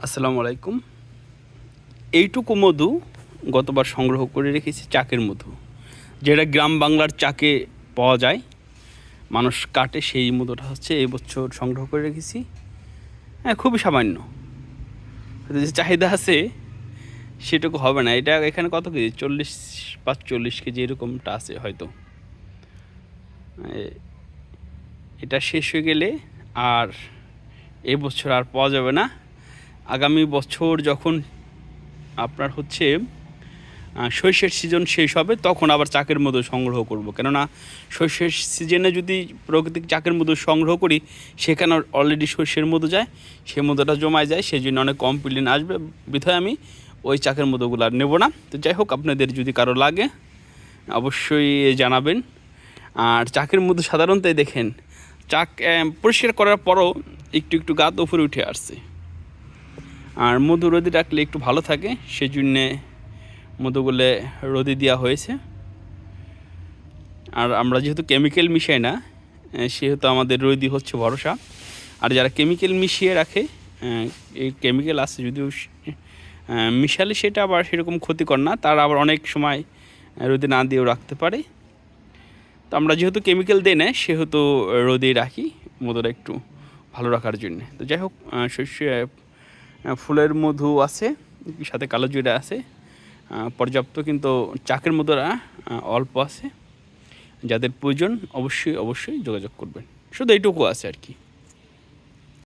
আসসালামু আলাইকুম। এইটুকু মধু গতবার সংগ্রহ করে রেখেছি চাকের মধু, যেটা গ্রাম বাংলার চাকে পাওয়া যায়, মানুষ কাটে। সেই মধুটা হচ্ছে এই বছর সংগ্রহ করে রেখেছি। হ্যাঁ, খুবই সামান্য, যে চাহিদা আছে সেটুকু হবে না। এটা এখানে কত কেজি, 40-45 কেজি এরকমটা আছে হয়তো। এটা শেষ হয়ে গেলে আর এই বছর আর পাওয়া যাবে না। আগামী বছর যখন আপনার হচ্ছে শস্যের সিজন শেষ হবে, তখন আবার চাকের মধু সংগ্রহ করব। কেননা শস্যের সিজনে যদি প্রাকৃতিক চাকের মধু সংগ্রহ করি, সেখানে অলরেডি শস্যের মধু যায়, সেই মধুটা জমায় যায়, সেই জন্য অনেক কমপ্লেন আসবে। বিধায় আমি ওই চাকের মধুগুলো আর নেব না। তো যাই হোক, আপনাদের যদি কারো লাগে অবশ্যই জানাবেন। আর চাকের মধু সাধারণত দেখেন, চাক পরিষ্কার করার পরও একটু একটু গাত উপরে উঠে আসছে। আর মধু রোদে রাখলে একটু ভালো থাকে, সেই জন্যে মধুগুলো রোদে দেওয়া হয়েছে। আর আমরা যেহেতু কেমিক্যাল মিশাই না, সেহেতু আমাদের রোদই হচ্ছে ভরসা। আর যারা কেমিক্যাল মিশিয়ে রাখে, এই কেমিক্যাল আছে যদিও মিশালে সেটা আবার সেরকম ক্ষতিকর না, তারা আবার অনেক সময় রোদে না দিয়েও রাখতে পারে। তো আমরা যেহেতু কেমিক্যাল দিই না, সেহেতু রোদেই রাখি মধুটা একটু ভালো রাখার জন্যে। তো যাই হোক, শস্য ফুলের মধু আছে, সাথে কালো জিরা আছে পর্যাপ্ত, কিন্তু চাকের মধুরা অল্প আছে। যাদের প্রয়োজন অবশ্যই যোগাযোগ করবেন। শুধু এইটুকু আছে আর কি।